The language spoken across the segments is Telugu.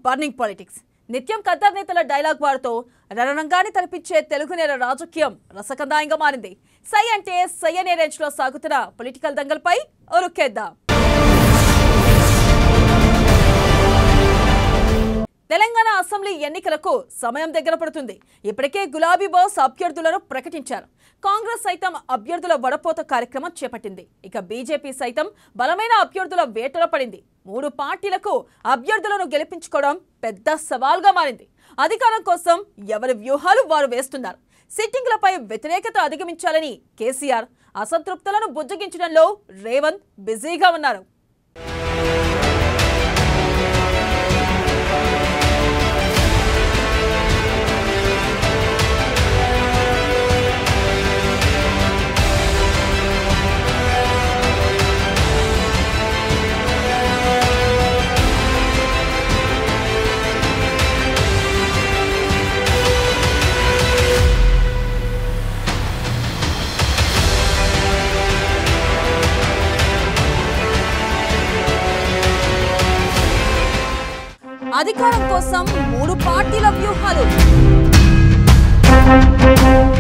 Burning politics. నిత్యం కద్దర్ నేతల డైలాగ్ వాడుతూ రణరంగాన్ని తలపించే తెలుగు నేల రాజకీయం రసకందాయంగా మారింది. సై అంటే సై అనే రేంజ్ లో సాగుతున్న పొలిటికల్ దంగల్పై ఒరుక్కేద్దాం. తెలంగాణ అసెంబ్లీ ఎన్నికలకు సమయం దగ్గర పడుతుంది. ఇప్పటికే గులాబీ బాస్ అభ్యర్థులను ప్రకటించారు. కాంగ్రెస్ సైతం అభ్యర్థుల వడపోత కార్యక్రమం చేపట్టింది. ఇక బీజేపీ సైతం బలమైన అభ్యర్థుల వేటలో పడింది. 3 పార్టీలకు అభ్యర్థులను గెలిపించుకోవడం పెద్ద సవాల్గా మారింది. అధికారం కోసం ఎవరి వ్యూహాలు వారు వేస్తున్నారు. సిట్టింగ్లపై వ్యతిరేకత అధిగమించాలని కేసీఆర్, అసంతృప్తులను బుజ్జగించడంలో రేవంత్ బిజీగా ఉన్నారు. అధికారం కోసం 3 పార్టీల వ్యూహాలు.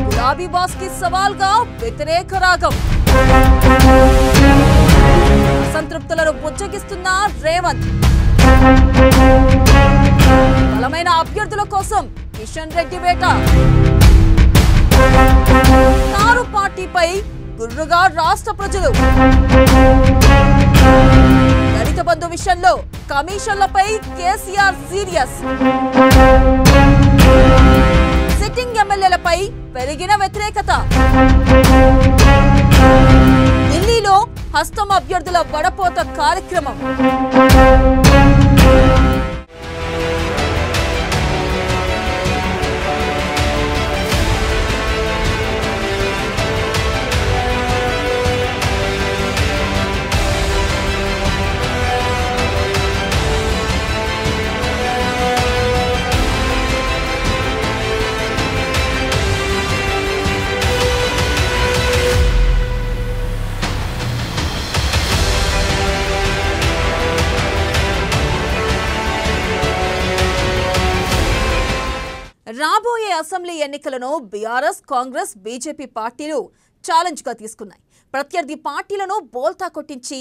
గులాబీ బాస్ కి సవాల్గా వ్యతిరేక రాగం. అసంతృప్తులను బుజ్జగిస్తున్న రేవంత్. బలమైన అభ్యర్థుల కోసం కిషన్ రెడ్డి వేట. కారు పార్టీపై గుర్రుగా రాష్ట్ర ప్రజలు. దళిత బంధు విషయంలో కమిషన్లపై కేసీఆర్ సీరియస్. సిట్టింగ్ ఎమ్మెల్యేలపై పెరిగిన వ్యతిరేకత. ఢిల్లీలో హస్తం అభ్యర్థుల వడపోత కార్యక్రమం. రాబోయే అసెంబ్లీ ఎన్నికలను బీఆర్ఎస్, కాంగ్రెస్, బీజేపీ పార్టీలు ఛాలెంజ్ గా తీసుకున్నాయి. ప్రత్యర్థి పార్టీలను బోల్తా కొట్టించి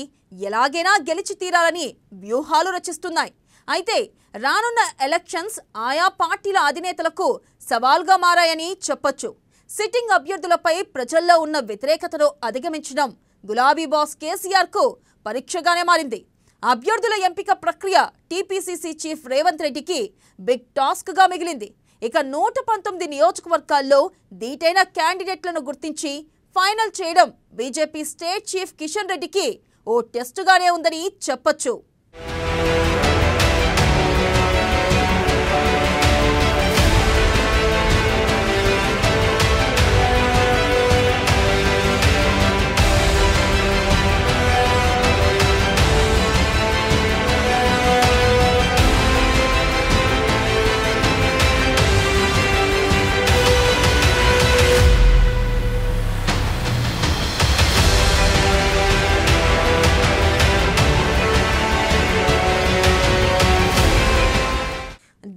ఎలాగైనా గెలిచి తీరాలని వ్యూహాలు రచిస్తున్నాయి. అయితే రానున్న ఎలక్షన్స్ ఆయా పార్టీల అధినేతలకు సవాల్గా మారాయని చెప్పొచ్చు. సిట్టింగ్ అభ్యర్థులపై ప్రజల్లో ఉన్న వ్యతిరేకతను అధిగమించడం గులాబీ బాస్ కేసీఆర్ కు పరీక్షగానే మారింది. అభ్యర్థుల ఎంపిక ప్రక్రియ టీపీసీసీ చీఫ్ రేవంత్ రెడ్డికి బిగ్ టాస్క్ గా మిగిలింది. ఇక 119 నియోజకవర్గాల్లో దీటైన క్యాండిడేట్లను గుర్తించి ఫైనల్ చేయడం బీజేపీ స్టేట్ చీఫ్ కిషన్ రెడ్డికి ఓ టెస్టుగానే ఉందని చెప్పొచ్చు.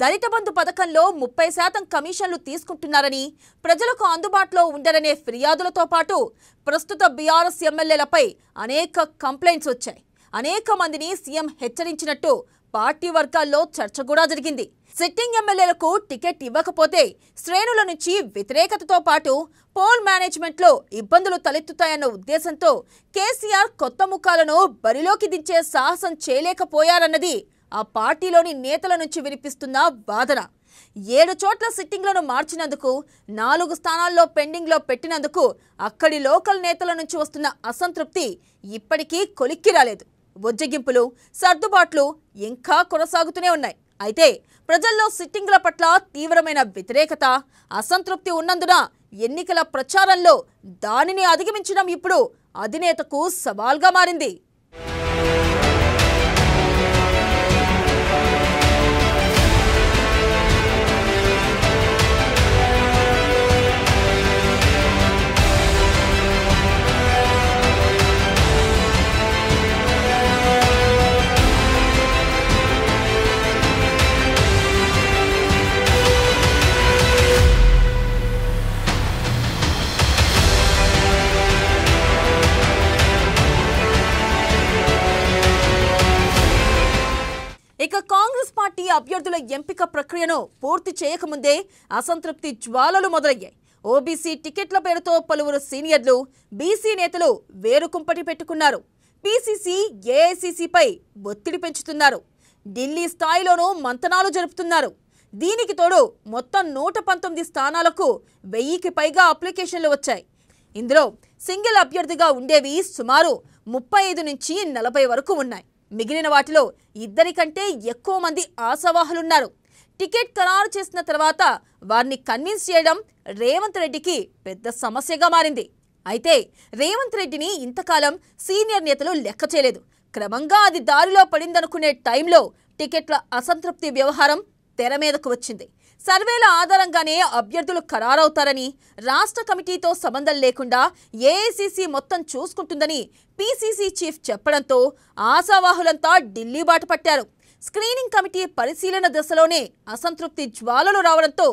దళిత బంధు పథకంలో 30% కమిషన్లు తీసుకుంటున్నారని, ప్రజలకు అందుబాటులో ఉండరనే ఫిర్యాదులతో పాటు ప్రస్తుత బీఆర్ఎస్ ఎమ్మెల్యేలపై అనేక కంప్లైంట్స్ వచ్చాయి. అనేక మందిని సీఎం హెచ్చరించినట్టు పార్టీ వర్గాల్లో చర్చ కూడా జరిగింది. సిట్టింగ్ ఎమ్మెల్యేలకు టికెట్ ఇవ్వకపోతే శ్రేణుల నుంచి వ్యతిరేకతతో పాటు పోల్ మేనేజ్మెంట్లో ఇబ్బందులు తలెత్తుతాయన్న ఉద్దేశంతో కేసీఆర్ కొత్త ముఖాలను బరిలోకి దించే సాహసం చేయలేకపోయారన్నది ఆ పార్టీలోని నేతల నుంచి వినిపిస్తున్న వాదన. 7 చోట్ల సిట్టింగ్లను మార్చినందుకు, 4 స్థానాల్లో పెండింగ్లో పెట్టినందుకు అక్కడి లోకల్ నేతల నుంచి వస్తున్న అసంతృప్తి ఇప్పటికీ కొలిక్కి రాలేదు. బుజ్జగింపులు, సర్దుబాట్లు ఇంకా కొనసాగుతూనే ఉన్నాయి. అయితే ప్రజల్లో సిట్టింగ్ల పట్ల తీవ్రమైన వ్యతిరేకత, అసంతృప్తి ఉన్నందున ఎన్నికల ప్రచారంలో దానిని అధిగమించడం ఇప్పుడు అధినేతకు సవాల్గా మారింది. అభ్యర్థుల ఎంపిక ప్రక్రియను పూర్తి చేయకముందే అసంతృప్తి జ్వాలలు మొదలయ్యాయి. ఓబీసీ టికెట్ల పేరుతో పలువురు సీనియర్లు, బీసీ నేతలు వేరుకుంపటి పెట్టుకున్నారు. పీసీసీ, ఏఐసీసీపై ఒత్తిడి పెంచుతున్నారు. ఢిల్లీ స్థాయిలోనూ మంతనాలు జరుపుతున్నారు. దీనికి తోడు మొత్తం 119 స్థానాలకు 1000కి పైగా అప్లికేషన్లు వచ్చాయి. ఇందులో సింగిల్ అభ్యర్థిగా ఉండేవి సుమారు 35 నుంచి 40 వరకు ఉన్నాయి. మిగిలిన వాటిలో 2 కంటే ఎక్కువ మంది ఆశావాహులున్నారు. టికెట్ ఖరారు చేసిన తర్వాత వారిని కన్విన్స్ చేయడం రేవంత్ రెడ్డికి పెద్ద సమస్యగా మారింది. అయితే రేవంత్ రెడ్డిని ఇంతకాలం సీనియర్ నేతలు లెక్క చేయలేదు. క్రమంగా అది దారిలో పడిందనుకునే టైంలో టికెట్ల అసంతృప్తి వ్యవహారం తెర మీదకు వచ్చింది. సర్వేల ఆధారంగానే అభ్యర్థులు ఖరారవుతారని, రాష్ట్ర కమిటీతో సంబంధం లేకుండా ఏఐసీసీ మొత్తం చూసుకుంటుందని పీసీసీ చీఫ్ చెప్పడంతో ఆశావాహులంతా ఢిల్లీ బాట పట్టారు. స్క్రీనింగ్ కమిటీ పరిశీలన దశలోనే అసంతృప్తి జ్వాలలు రావడంతో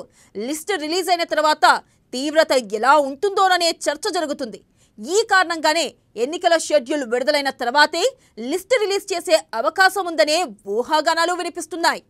లిస్టు రిలీజ్ అయిన తర్వాత తీవ్రత ఎలా ఉంటుందోననే చర్చ జరుగుతుంది. ఈ కారణంగానే ఎన్నికల షెడ్యూల్ విడుదలైన తర్వాతే లిస్టు రిలీజ్ చేసే అవకాశం ఉందనే ఊహాగానాలు వినిపిస్తున్నాయి.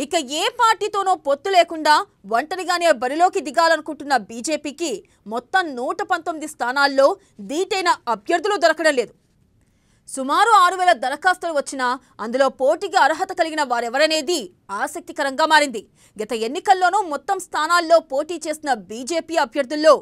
ఇక ఏ పార్టీతోనో పొత్తు లేకుండా ఒంటరిగానే బరిలోకి దిగాలనుకుంటున్న బీజేపీకి మొత్తం 119 స్థానాల్లో దీటైన అభ్యర్థులు దొరకడం లేదు. సుమారు 6000 దరఖాస్తులు వచ్చినా అందులో పోటీకి అర్హత కలిగిన వారెవరనేది ఆసక్తికరంగా మారింది. గత ఎన్నికల్లోనూ మొత్తం స్థానాల్లో పోటీ చేసిన బీజేపీ అభ్యర్థుల్లో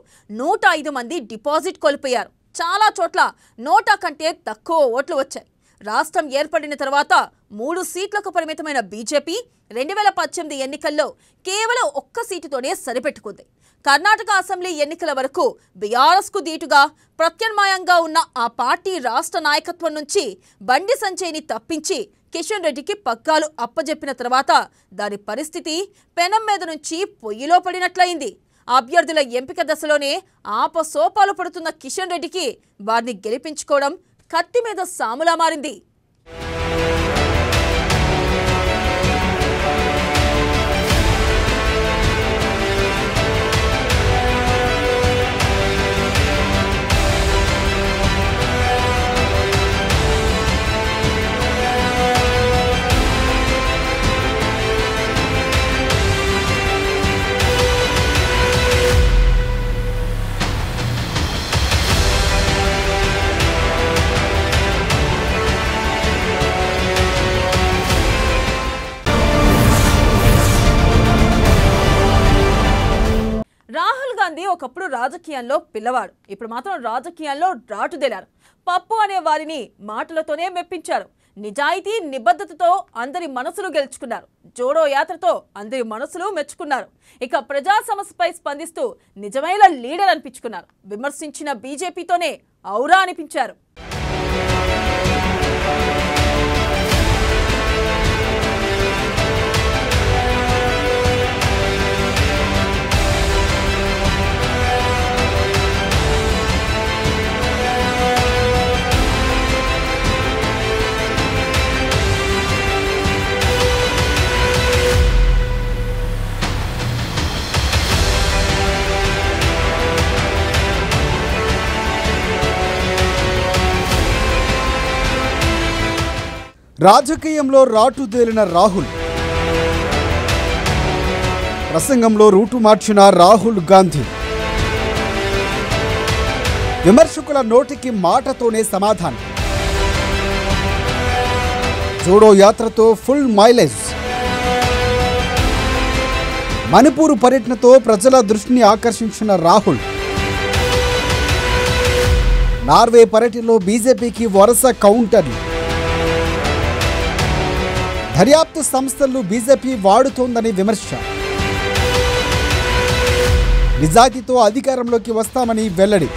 105 మంది డిపాజిట్ కోల్పోయారు. చాలా చోట్ల నోటా కంటే తక్కువ ఓట్లు వచ్చాయి. రాష్ట్రం ఏర్పడిన తర్వాత 3 సీట్లకు పరిమితమైన బీజేపీ 2018 ఎన్నికల్లో కేవలం 1 సీటుతోనే సరిపెట్టుకుంది. కర్ణాటక అసెంబ్లీ ఎన్నికల వరకు బీఆర్ఎస్కు దీటుగా ప్రత్యామ్నాయంగా ఉన్న ఆ పార్టీ రాష్ట్ర నాయకత్వం నుంచి బండి సంజయ్ని తప్పించి కిషన్ రెడ్డికి పగ్గాలు అప్పజెప్పిన తర్వాత దాని పరిస్థితి పెనం మీద నుంచి పొయ్యిలో పడినట్లయింది. అభ్యర్థుల ఎంపిక దశలోనే ఆపసోపాలు పడుతున్న కిషన్ రెడ్డికి వారిని గెలిపించుకోవడం కత్తి మీద సాములా మారింది. రాహుల్ గాంధీ ఒకప్పుడు రాజకీయాల్లో పిల్లవాడు, ఇప్పుడు మాత్రం రాజకీయాల్లో రాటుదేలారు. పప్పు అనే వారిని మాటలతోనే మెప్పించారు. నిజాయితీ, నిబద్ధతతో అందరి మనసులు గెలుచుకున్నారు. జోడో యాత్రతో అందరి మనసులు మెచ్చుకున్నారు. ఇక ప్రజా సమస్యపై స్పందిస్తూ నిజమైన లీడర్ అనిపించుకున్నారు. విమర్శించిన బీజేపీతోనే ఔరా అనిపించారు. రాజకీయంలో రాటుదేలిన రాహుల్, ప్రసంగంలో రూటు మార్చిన రాహుల్ గాంధీ, విమర్శకుల నోటికి మాటతోనే సమాధానం, జోడో యాత్రతో ఫుల్ మైలేజ్, మణిపూర్ పర్యటనతో ప్రజల దృష్టిని ఆకర్షించిన రాహుల్, నార్వే పర్యటనలో బీజేపీకి వరుస కౌంటర్లు, దర్యాప్తు సంస్థలు బీజేపీ వాడుతోందని విమర్శ, నిజాయితీతో అధికారంలోకి వస్తామని వెల్లడి.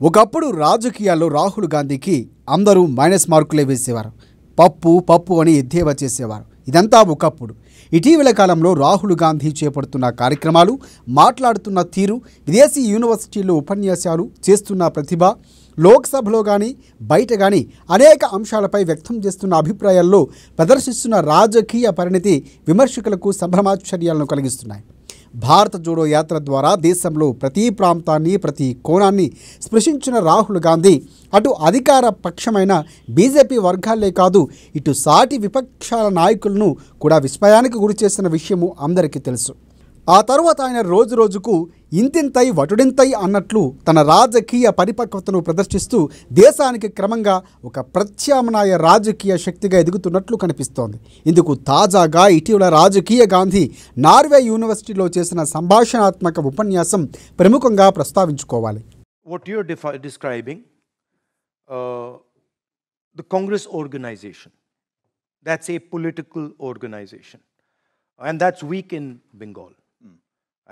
ఒకప్పుడు రాజకీయాల్లో రాహుల్ గాంధీకి అందరూ మైనస్ మార్కులే వేసేవారు. పప్పు అని ఎద్దేవా చేసేవారు. ఇదంతా ఒకప్పుడు. ఇటీవల కాలంలో రాహుల్ గాంధీ చేపడుతున్న కార్యక్రమాలు, మాట్లాడుతున్న తీరు, విదేశీ యూనివర్సిటీల్లో ఉపన్యాసాలు, చేస్తున్న ప్రతిభ, లోక్సభలో కానీ బయట కానీ అనేక అంశాలపై వ్యక్తం చేస్తున్న అభిప్రాయాల్లో ప్రదర్శిస్తున్న రాజకీయ పరిణితి విమర్శకులకు సంభ్రమాశ్చర్యాలను కలిగిస్తున్నాయి. భారత జోడో యాత్ర ద్వారా దేశంలో ప్రతి ప్రాంతాన్ని, ప్రతి కోణాన్ని స్పృశించిన రాహుల్ గాంధీ అటు అధికార పక్షమైన బీజేపీ వర్గాలే కాదు, ఇటు సాటి విపక్షాల నాయకులను కూడా విస్మయానికి గురిచేసిన విషయము అందరికీ తెలుసు. ఆ తర్వాత ఆయన రోజు రోజుకు ఇంతింతై వటుడింతై అన్నట్లు తన రాజకీయ పరిపక్వతను ప్రదర్శిస్తూ దేశానికి క్రమంగా ఒక ప్రత్యామ్నాయ రాజకీయ శక్తిగా ఎదుగుతున్నట్లు కనిపిస్తోంది. ఇందుకు తాజాగా ఇటీవల రాజకీయ గాంధీ నార్వే యూనివర్సిటీలో చేసిన సంభాషణాత్మక ఉపన్యాసం ప్రముఖంగా ప్రస్తావించుకోవాలి. What you're describing, the Congress organization, that's a political organization, and that's weak in Bengal.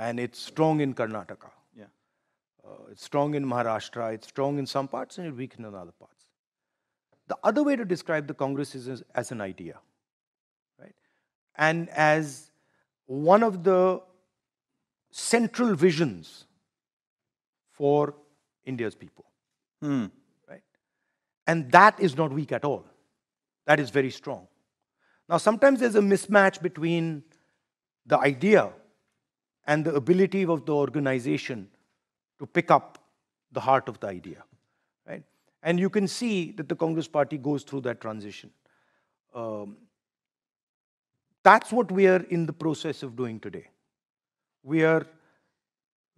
And it's strong in Karnataka. Yeah. It's strong in Maharashtra. It's strong in some parts and it's weak in other parts. The other way to describe the Congress is as an idea, right? And as one of the central visions for India's people, right? And that is not weak at all. That is very strong. Now, sometimes there's a mismatch between the idea and the ability of the organization to pick up the heart of the idea, right? And you can see that the Congress party goes through that transition. That's what we are in the process of doing today. We are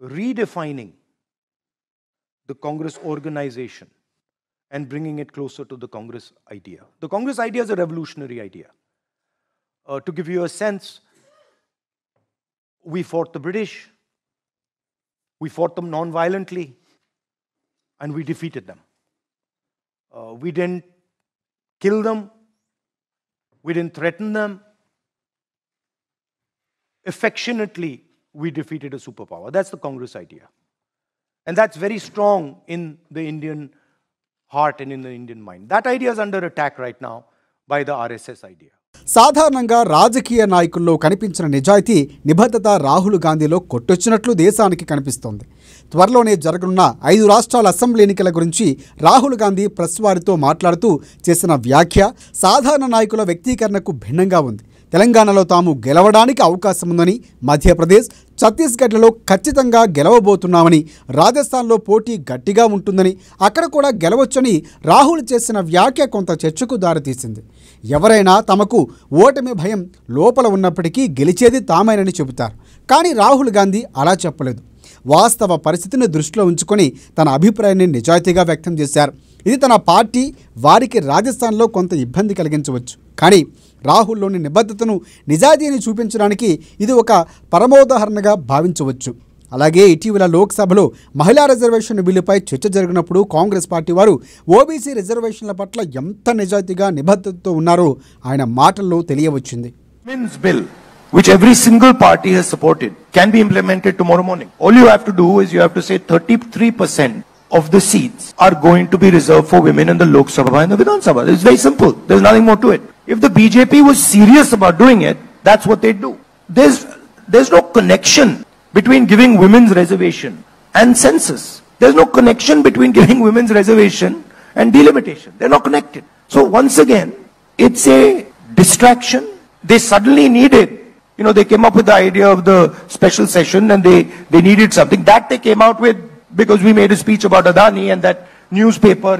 redefining the Congress organization and bringing it closer to the Congress idea. The Congress idea is a revolutionary idea. To give you a sense, we fought the British, we fought them non-violently, and we defeated them. We didn't kill them, we didn't threaten them. Affectionately, we defeated a superpower. That's the Congress idea. And that's very strong in the Indian heart and in the Indian mind. That idea is under attack right now by the RSS idea. సాధారణంగా రాజకీయ నాయకుల్లో కనిపించిన నిజాయితీ, నిబద్ధత రాహుల్ గాంధీలో కొట్టొచ్చినట్లు దేశానికి కనిపిస్తోంది. త్వరలోనే జరగనున్న 5 రాష్ట్రాల అసెంబ్లీ ఎన్నికల గురించి రాహుల్ గాంధీ ప్రెస్ వారితో మాట్లాడుతూ చేసిన వ్యాఖ్య సాధారణ నాయకుల వ్యక్తీకరణకు భిన్నంగా ఉంది. తెలంగాణలో తాము గెలవడానికి అవకాశం ఉందని, మధ్యప్రదేశ్, ఛత్తీస్గఢ్లలో ఖచ్చితంగా గెలవబోతున్నామని, రాజస్థాన్లో పోటీ గట్టిగా ఉంటుందని, అక్కడ కూడా గెలవచ్చని రాహుల్ చేసిన వ్యాఖ్య కొంత చర్చకు దారితీసింది. ఎవరైనా తమకు ఓటమి భయం లోపల ఉన్నప్పటికీ గెలిచేది తామేనని చెబుతారు. కానీ రాహుల్ గాంధీ అలా చెప్పలేదు. వాస్తవ పరిస్థితిని దృష్టిలో ఉంచుకొని తన అభిప్రాయాన్ని నిజాయితీగా వ్యక్తం చేశారు. ఇది తన పార్టీ వారికి రాజస్థాన్లో కొంత ఇబ్బంది కలిగించవచ్చు. కానీ రాహుల్లోని నిబద్ధతను, నిజాయితీని చూపించడానికి ఇది ఒక పరమోదాహరణగా భావించవచ్చు. అలాగే ఇటీవల లోక్సభలో మహిళా రిజర్వేషన్ బిల్లుపై చర్చ జరిగినప్పుడు కాంగ్రెస్ పార్టీ వారు ఓబీసీ రిజర్వేషన్ల పట్ల ఎంత నిజాయితీగా, నిబద్ధతతో ఉన్నారో ఆయన మాటల్లో తెలియవచ్చింది. Women's bill, which every single party has supported, can be implemented tomorrow morning. All you have to do is you have to say 33% of the seats are going to be reserved for women in the Lok Sabha and the Vidhan Sabha. It's very simple. There's nothing more to it. If the BJP was serious about doing it, that's what they'd do. There's no connection between giving women's reservation and census. There's no connection between giving women's reservation and delimitation. They're not connected. So once again, it's a distraction. They suddenly needed, they came up with the idea of the special session and they needed something. That they came out with because we made a speech about Adani and that newspaper,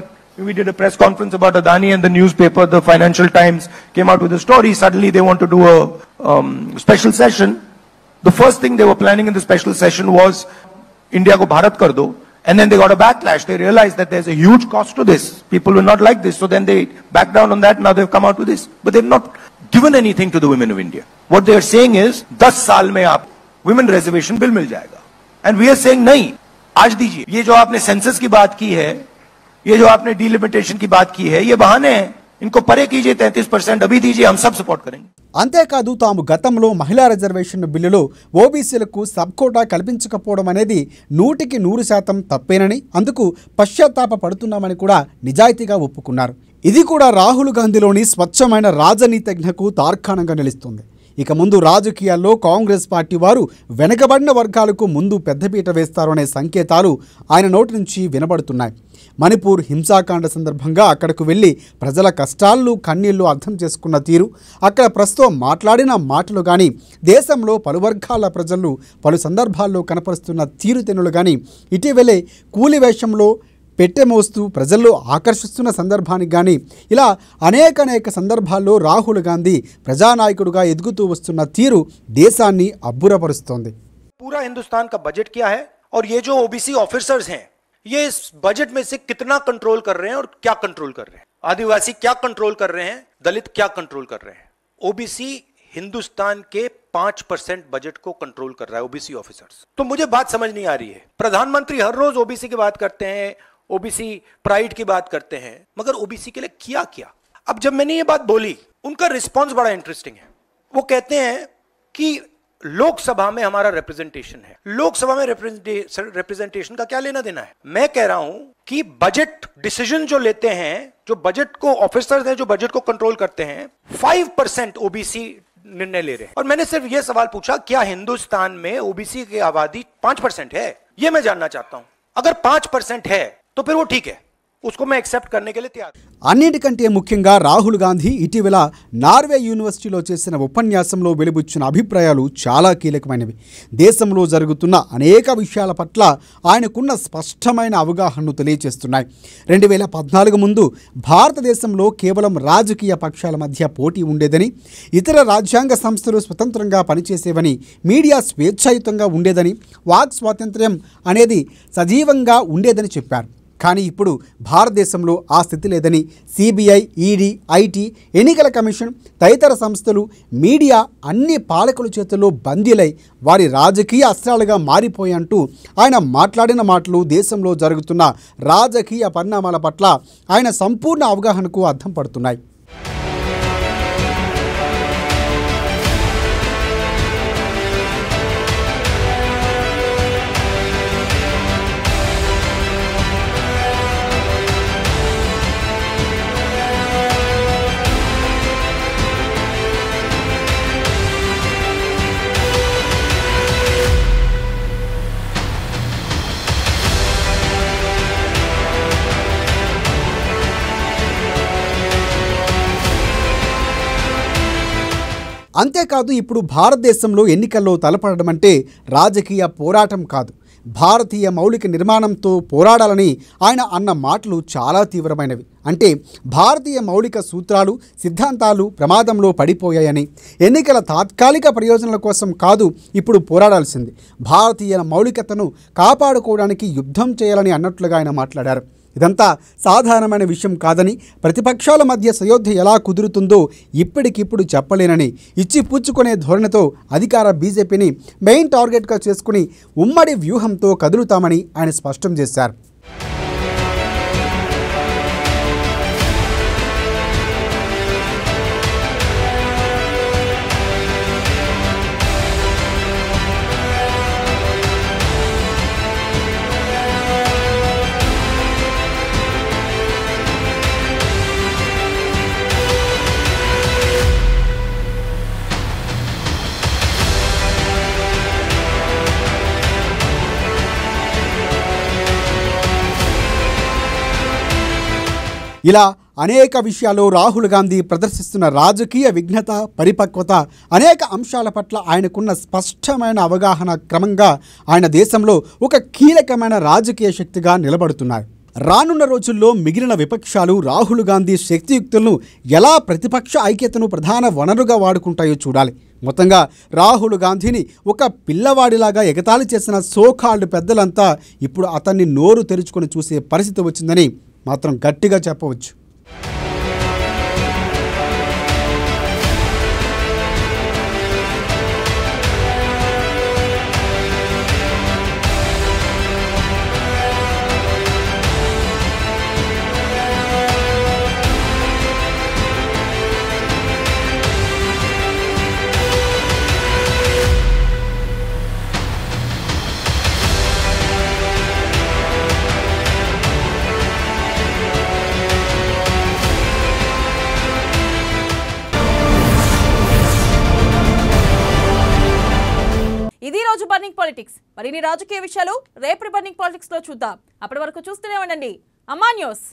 we did a press conference about Adani and the newspaper, the Financial Times, came out with a story. Suddenly they want to do a special session. The first thing they were planning in the special session was India ko Bharat kar do. And then they got a backlash. They realized that there's a huge cost to this. People will not like this. So then they backed down on that. Now they've come out with this. But they've not given anything to the women of India. What they are saying is, 10 साल में आप women reservation bill मिल जाएगा. And we are saying नहीं, आज दीजिए. ये जो आपने सेंसस की बात की है, ये जो आपने डिलिमिटेशन की बात की है, ये बहाने हैं. इनको परे कीजिए, 33% अभी दीजिए, हम सब सपोर्ट करेंगे। అంతేకాదు తాము గతంలో మహిళా రిజర్వేషన్ బిల్లులో ఓబీసీలకు సబ్ కోటా కల్పించకపోవడం అనేది 100% తప్పేనని, అందుకు పశ్చాత్తాప పడుతున్నామని కూడా నిజాయితీగా ఒప్పుకున్నారు. ఇది కూడా రాహుల్ గాంధీలోని స్వచ్ఛమైన రాజనీతిజ్ఞకు తార్కాణంగా నిలుస్తుంది. ఇక ముందు రాజకీయాల్లో కాంగ్రెస్ పార్టీ వారు వెనకబడిన వర్గాలకు ముందు పెద్దపీట వేస్తారు అనే సంకేతాలు ఆయన నోటి నుంచి వినబడుతున్నాయి. మణిపూర్ హింసాకాండ సందర్భంగా అక్కడకు వెళ్ళి ప్రజల కష్టాలు కన్నీళ్లు అర్థం చేసుకున్న తీరు, అక్కడ ప్రస్తుతం మాట్లాడిన మాటలు కానీ, దేశంలో పలు వర్గాల ప్రజలు పలు సందర్భాల్లో కనపరుస్తున్న తీరుతెన్నులు కానీ, ఇటీవలే కూలి వేషంలో పెట్టె మోస్తూ ప్రజల్లో ఆకర్షిస్తున్న సందర్భానికి కానీ, ఇలా అనేక సందర్భాల్లో రాహుల్ గాంధీ ప్రజానాయకుడుగా ఎదుగుతూ వస్తున్న తీరు దేశాన్ని అబ్బురపరుస్తోంది. पूरा हिंदुस्तान का बजट क्या है और ये जो ओबीसी ऑफिसर्स हैं ये इस बजट में से कितना कंट्रोल कर रहे हैं और क्या कंट्रोल कर रहे हैं, आदिवासी क्या कंट्रोल कर रहे हैं, दलित क्या कंट्रोल कर रहे हैं। ओबीसी हिंदुस्तान के 5% बजट को कंट्रोल कर रहा है, ओबीसी ऑफिसर्स। तो मुझे बात समझ नहीं आ रही है, प्रधानमंत्री हर रोज ओबीसी की बात करते हैं, ओबीसी प्राइड की बात करते हैं, मगर ओबीसी के लिए किया क्या। अब जब मैंने ये बात बोली, उनका रिस्पॉन्स बड़ा इंटरेस्टिंग है। वो कहते हैं कि लोकसभा में हमारा रिप्रेजेंटेशन है, लोकसभा में रिप्रेजेंटेशन का क्या लेना देना है। मैं कह रहा हूं कि बजट डिसीजन जो लेते हैं, जो बजट को ऑफिसर्स हैं, जो बजट को कंट्रोल करते हैं, 5% ओबीसी निर्णय ले रहे हैं। और मैंने सिर्फ यह सवाल पूछा, क्या हिंदुस्तान में ओबीसी की आबादी 5% है, यह मैं जानना चाहता हूं। अगर 5% है तो फिर वो ठीक है, उसको मैं एक्सेप्ट करने के लिए तैयार। అన్నిటికంటే ముఖ్యంగా రాహుల్ గాంధీ ఇటీవల నార్వే యూనివర్సిటీలో చేసిన ఉపన్యాసంలో వెలుబుచ్చిన అభిప్రాయాలు చాలా కీలకమైనవి. దేశంలో జరుగుతున్న అనేక విషయాల పట్ల ఆయనకున్న స్పష్టమైన అవగాహనను తెలియజేస్తున్నాయి. 2014 ముందు భారతదేశంలో కేవలం రాజకీయ పక్షాల మధ్య పోటీ ఉండేదని, ఇతర రాజ్యాంగ సంస్థలు స్వతంత్రంగా పనిచేసేవని, మీడియా స్వేచ్ఛాయుతంగా ఉండేదని, వాక్ స్వాతంత్ర్యం అనేది సజీవంగా ఉండేదని చెప్పారు. కానీ ఇప్పుడు భారతదేశంలో ఆ స్థితి లేదని, సిబిఐ, ఈడీ, ఐటీ, ఎన్నికల కమిషన్ తదితర సంస్థలు, మీడియా అన్ని పాలకుల చేతుల్లో బందీలై వారి రాజకీయ అస్త్రాలుగా మారిపోయంటూ ఆయన మాట్లాడిన మాటలు దేశంలో జరుగుతున్న రాజకీయ పరిణామాల పట్ల ఆయన సంపూర్ణ అవగాహనకు అద్దం పడుతున్నాయి. అంతేకాదు ఇప్పుడు భారతదేశంలో ఎన్నికల్లో తలపడడం అంటే రాజకీయ పోరాటం కాదు, భారతీయ మౌలిక నిర్మాణంతో పోరాడాలని ఆయన అన్న మాటలు చాలా తీవ్రమైనవి. అంటే భారతీయ మౌలిక సూత్రాలు, సిద్ధాంతాలు ప్రమాదంలో పడిపోయాయని, ఎన్నికల తాత్కాలిక ప్రయోజనాల కోసం కాదు ఇప్పుడు పోరాడాల్సింది, భారతీయ మౌలికతను కాపాడుకోవడానికి యుద్ధం చేయాలని అన్నట్లుగా ఆయన మాట్లాడారు. ఇదంతా సాధారణమైన విషయం కాదని, ప్రతిపక్షాల మధ్య సయోధ్య ఎలా కుదురుతుందో ఇప్పటికిప్పుడు చెప్పలేనని, ఇచ్చి పుచ్చుకునే ధోరణితో అధికార బీజేపీని మెయిన్ టార్గెట్గా చేసుకుని ఉమ్మడి వ్యూహంతో కదులుతామని ఆయన స్పష్టం చేశారు. ఇలా అనేక విషయాల్లో రాహుల్ గాంధీ ప్రదర్శిస్తున్న రాజకీయ విఘ్నత, పరిపక్వత, అనేక అంశాల పట్ల ఆయనకున్న స్పష్టమైన అవగాహన క్రమంగా ఆయన దేశంలో ఒక కీలకమైన రాజకీయ శక్తిగా నిలబడుతున్నారు. రానున్న రోజుల్లో మిగిలిన విపక్షాలు రాహుల్ గాంధీ శక్తియుక్తులను ఎలా ప్రతిపక్ష ఐక్యతను ప్రధాన వనరుగా వాడుకుంటాయో చూడాలి. మొత్తంగా రాహుల్ గాంధీని ఒక పిల్లవాడిలాగా ఎగతాళి చేసిన సోకాల్డ్ పెద్దలంతా ఇప్పుడు అతన్ని నోరు తెరుచుకొని చూసే పరిస్థితి వచ్చిందని మాత్రం గట్టిగా చెప్పవచ్చు. Burning politics. మరిన్ని రాజకీయ విషయాలు రేపటి బర్నింగ్ పాలిటిక్స్ లో చూద్దాం. అప్పటి వరకు చూస్తూనే ఉండండి అమ్మా న్యూస్.